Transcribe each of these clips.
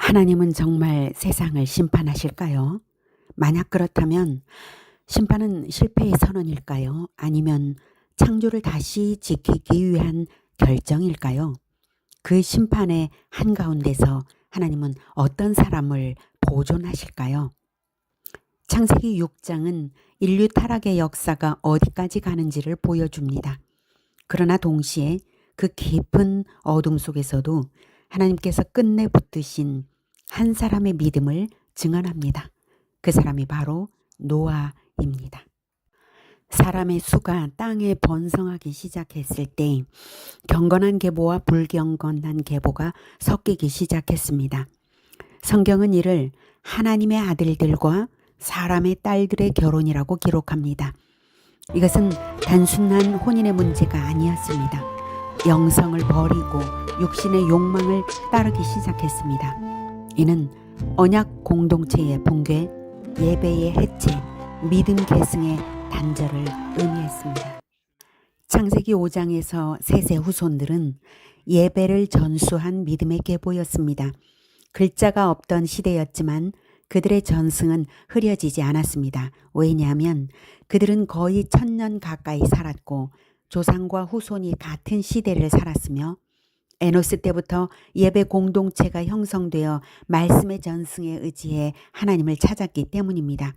하나님은 정말 세상을 심판하실까요? 만약 그렇다면 심판은 실패의 선언일까요? 아니면 창조를 다시 지키기 위한 결정일까요? 그 심판의 한가운데서 하나님은 어떤 사람을 보존하실까요? 창세기 6장은 인류 타락의 역사가 어디까지 가는지를 보여줍니다. 그러나 동시에 그 깊은 어둠 속에서도 하나님께서 끝내 붙드신 한 사람의 믿음을 증언합니다. 그 사람이 바로 노아입니다. 사람의 수가 땅에 번성하기 시작했을 때 경건한 계보와 불경건한 계보가 섞이기 시작했습니다. 성경은 이를 하나님의 아들들과 사람의 딸들의 결혼이라고 기록합니다. 이것은 단순한 혼인의 문제가 아니었습니다. 영성을 버리고 육신의 욕망을 따르기 시작했습니다. 이는 언약 공동체의 붕괴, 예배의 해체, 믿음 계승의 단절을 의미했습니다. 창세기 5장에서 셋의 후손들은 예배를 전수한 믿음의 계보였습니다. 글자가 없던 시대였지만 그들의 전승은 흐려지지 않았습니다. 왜냐하면 그들은 거의 1000년 가까이 살았고 조상과 후손이 같은 시대를 살았으며 에노스 때부터 예배 공동체가 형성되어 말씀의 전승에 의지해 하나님을 찾았기 때문입니다.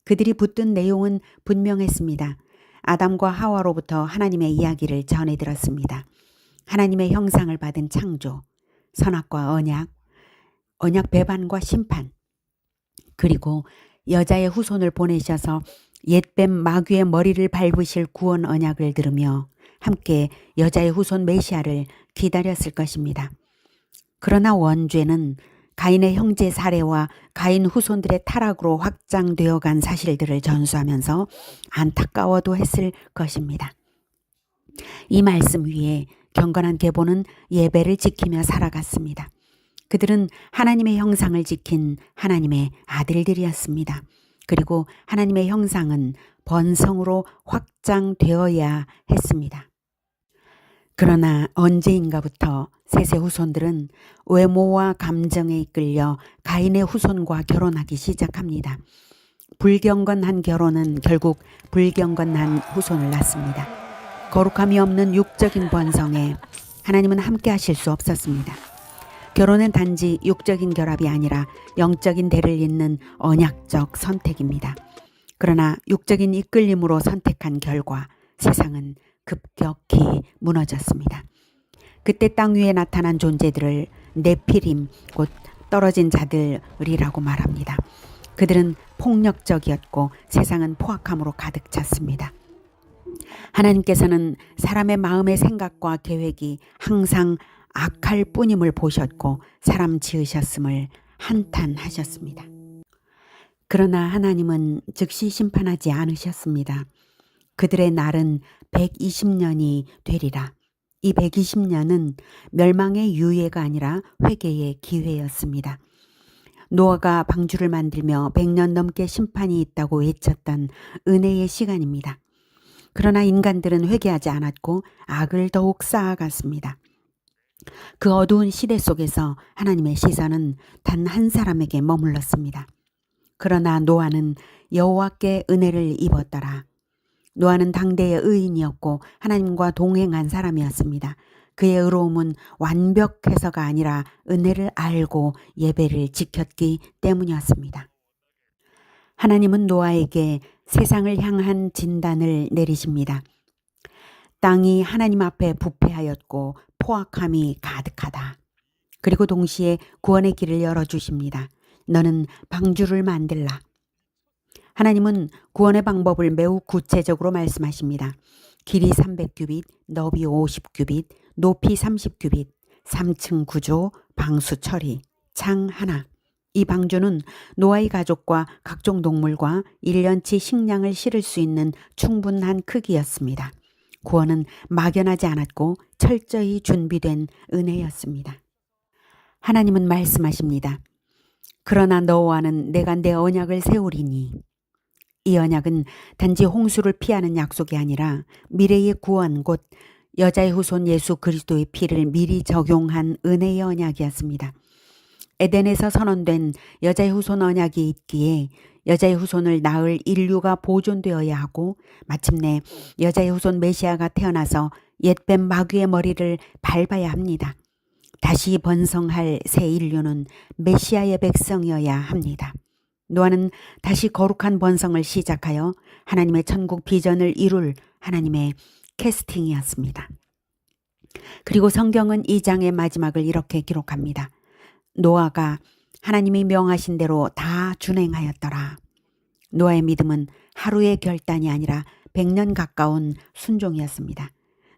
그들이 붙든 내용은 분명했습니다. 아담과 하와로부터 하나님의 이야기를 전해 들었습니다. 하나님의 형상을 받은 창조, 선악과 언약 배반과 심판, 그리고 여자의 후손을 보내셔서 옛뱀 마귀의 머리를 밟으실 구원 언약을 들으며 함께 여자의 후손 메시아를 기다렸을 것입니다. 그러나 원죄는 가인의 형제 살해와 가인 후손들의 타락으로 확장되어 간 사실들을 전수하면서 안타까워도 했을 것입니다. 이 말씀 위에 경건한 계보는 예배를 지키며 살아갔습니다. 그들은 하나님의 형상을 지킨 하나님의 아들들이었습니다. 그리고 하나님의 형상은 번성으로 확장되어야 했습니다. 그러나 언제인가부터 셋의 후손들은 외모와 감정에 이끌려 가인의 후손과 결혼하기 시작합니다. 불경건한 결혼은 결국 불경건한 후손을 낳습니다. 거룩함이 없는 육적인 번성에 하나님은 함께 하실 수 없었습니다. 결혼은 단지 육적인 결합이 아니라 영적인 대를 잇는 언약적 선택입니다. 그러나 육적인 이끌림으로 선택한 결과 세상은 급격히 무너졌습니다. 그때 땅 위에 나타난 존재들을 네피림, 곧 떨어진 자들이라고 말합니다. 그들은 폭력적이었고 세상은 포악함으로 가득 찼습니다. 하나님께서는 사람의 마음의 생각과 계획이 항상 악할 뿐임을 보셨고 사람 지으셨음을 한탄하셨습니다. 그러나 하나님은 즉시 심판하지 않으셨습니다. 그들의 날은 120년이 되리라. 이 120년은 멸망의 유예가 아니라 회개의 기회였습니다. 노아가 방주를 만들며 100년 넘게 심판이 있다고 외쳤던 은혜의 시간입니다. 그러나 인간들은 회개하지 않았고 악을 더욱 쌓아갔습니다. 그 어두운 시대 속에서 하나님의 시선은 단 한 사람에게 머물렀습니다. 그러나 노아는 여호와께 은혜를 입었더라. 노아는 당대의 의인이었고 하나님과 동행한 사람이었습니다. 그의 의로움은 완벽해서가 아니라 은혜를 알고 예배를 지켰기 때문이었습니다. 하나님은 노아에게 세상을 향한 진단을 내리십니다. 땅이 하나님 앞에 부패하였고 포악함이 가득하다. 그리고 동시에 구원의 길을 열어주십니다. 너는 방주를 만들라. 하나님은 구원의 방법을 매우 구체적으로 말씀하십니다. 길이 300규빗, 너비 50규빗, 높이 30규빗, 3층 구조, 방수 처리, 창 하나. 이 방주는 노아의 가족과 각종 동물과 1년치 식량을 실을 수 있는 충분한 크기였습니다. 구원은 막연하지 않았고 철저히 준비된 은혜였습니다. 하나님은 말씀하십니다. 그러나 너와는 내가 내 언약을 세우리니. 이 언약은 단지 홍수를 피하는 약속이 아니라 미래의 구원, 곧 여자의 후손 예수 그리스도의 피를 미리 적용한 은혜의 언약이었습니다. 에덴에서 선언된 여자의 후손 언약이 있기에 여자의 후손을 낳을 인류가 보존되어야 하고 마침내 여자의 후손 메시아가 태어나서 옛뱀 마귀의 머리를 밟아야 합니다. 다시 번성할 새 인류는 메시아의 백성이어야 합니다. 노아는 다시 거룩한 번성을 시작하여 하나님의 천국 비전을 이룰 하나님의 캐스팅이었습니다. 그리고 성경은 이 장의 마지막을 이렇게 기록합니다. 노아가 하나님이 명하신 대로 다 준행하였더라. 노아의 믿음은 하루의 결단이 아니라 100년 가까운 순종이었습니다.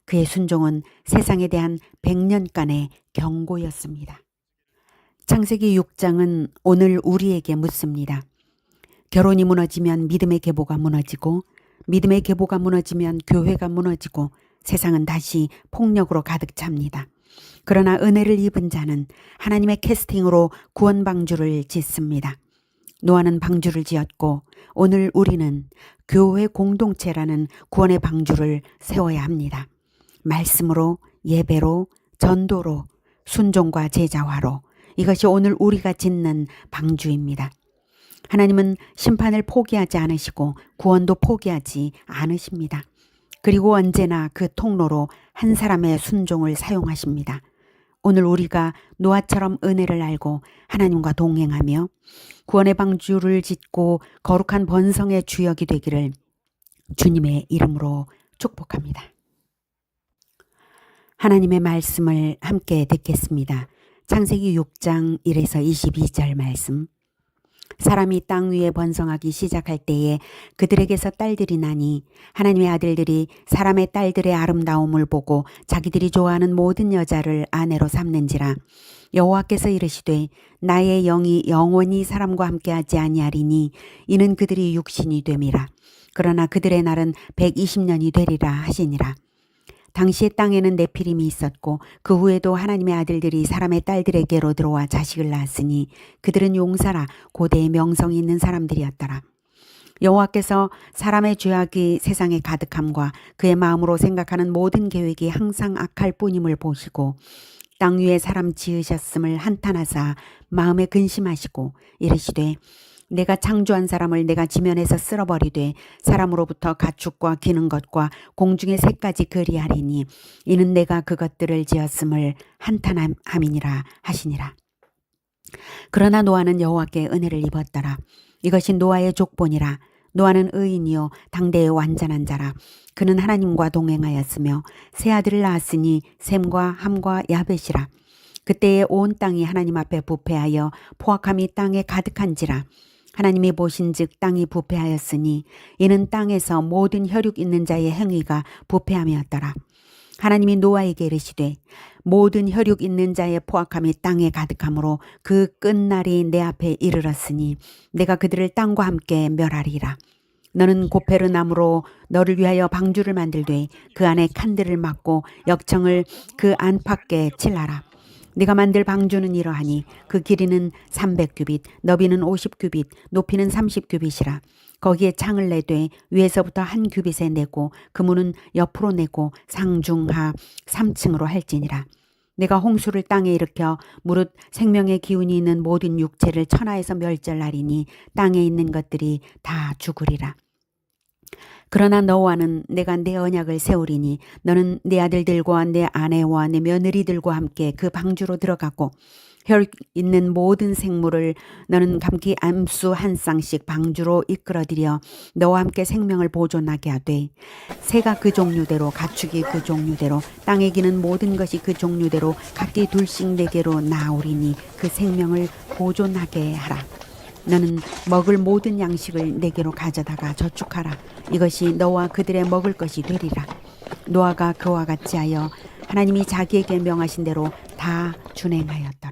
그의 순종은 세상에 대한 100년간의 경고였습니다. 창세기 6장은 오늘 우리에게 묻습니다. 결혼이 무너지면 믿음의 계보가 무너지고 믿음의 계보가 무너지면 교회가 무너지고 세상은 다시 폭력으로 가득 찹니다. 그러나 은혜를 입은 자는 하나님의 캐스팅으로 구원 방주를 짓습니다. 노아는 방주를 지었고 오늘 우리는 교회 공동체라는 구원의 방주를 세워야 합니다. 말씀으로, 예배로, 전도로, 순종과 제자화로 이것이 오늘 우리가 짓는 방주입니다. 하나님은 심판을 포기하지 않으시고 구원도 포기하지 않으십니다. 그리고 언제나 그 통로로 한 사람의 순종을 사용하십니다. 오늘 우리가 노아처럼 은혜를 알고 하나님과 동행하며 구원의 방주를 짓고 거룩한 번성의 주역이 되기를 주님의 이름으로 축복합니다. 하나님의 말씀을 함께 듣겠습니다. 창세기 6장 1에서 22절 말씀. 사람이 땅 위에 번성하기 시작할 때에 그들에게서 딸들이 나니 하나님의 아들들이 사람의 딸들의 아름다움을 보고 자기들이 좋아하는 모든 여자를 아내로 삼는지라. 여호와께서 이르시되 나의 영이 영원히 사람과 함께하지 아니하리니 이는 그들이 육신이 됨이라. 그러나 그들의 날은 120년이 되리라 하시니라. 당시에 땅에는 네피림이 있었고 그 후에도 하나님의 아들들이 사람의 딸들에게로 들어와 자식을 낳았으니 그들은 용사라 고대의 명성이 있는 사람들이었더라. 여호와께서 사람의 죄악이 세상에 가득함과 그의 마음으로 생각하는 모든 계획이 항상 악할 뿐임을 보시고 땅 위에 사람 지으셨음을 한탄하사 마음에 근심하시고 이르시되 내가 창조한 사람을 내가 지면에서 쓸어버리되 사람으로부터 가축과 기는 것과 공중의 새까지 그리하리니 이는 내가 그것들을 지었음을 한탄함이니라 하시니라. 그러나 노아는 여호와께 은혜를 입었더라. 이것이 노아의 족본이라. 노아는 의인이요 당대의 완전한 자라. 그는 하나님과 동행하였으며 세 아들을 낳았으니 셈과 함과 야벳이라. 그때에 온 땅이 하나님 앞에 부패하여 포악함이 땅에 가득한지라. 하나님이 보신즉 땅이 부패하였으니 이는 땅에서 모든 혈육 있는 자의 행위가 부패함이었더라. 하나님이 노아에게 이르시되 모든 혈육 있는 자의 포악함이 땅에 가득하므로 그 끝날이 내 앞에 이르렀으니 내가 그들을 땅과 함께 멸하리라. 너는 고페르 나무로 너를 위하여 방주를 만들되 그 안에 칸들을 막고 역청을 그 안팎에 칠하라. 네가 만들 방주는 이러하니 그 길이는 300규빗, 너비는 50규빗, 높이는 30규빗이라. 거기에 창을 내되 위에서부터 한 규빗에 내고 그 문은 옆으로 내고 상중하 3층으로 할지니라. 내가 홍수를 땅에 일으켜 무릇 생명의 기운이 있는 모든 육체를 천하에서 멸절하리니 땅에 있는 것들이 다 죽으리라. 그러나 너와는 내가 내 언약을 세우리니 너는 내 아들들과 내 아내와 내 며느리들과 함께 그 방주로 들어가고 혈육 있는 모든 생물을 너는 감기 암수 한 쌍씩 방주로 이끌어들여 너와 함께 생명을 보존하게 하되 새가 그 종류대로 가축이 그 종류대로 땅에 기는 모든 것이 그 종류대로 각기 둘씩 내게로 나오리니 그 생명을 보존하게 하라. 너는 먹을 모든 양식을 내게로 가져다가 저축하라. 이것이 너와 그들의 먹을 것이 되리라. 노아가 그와 같이 하여 하나님이 자기에게 명하신 대로 다 준행하였더라.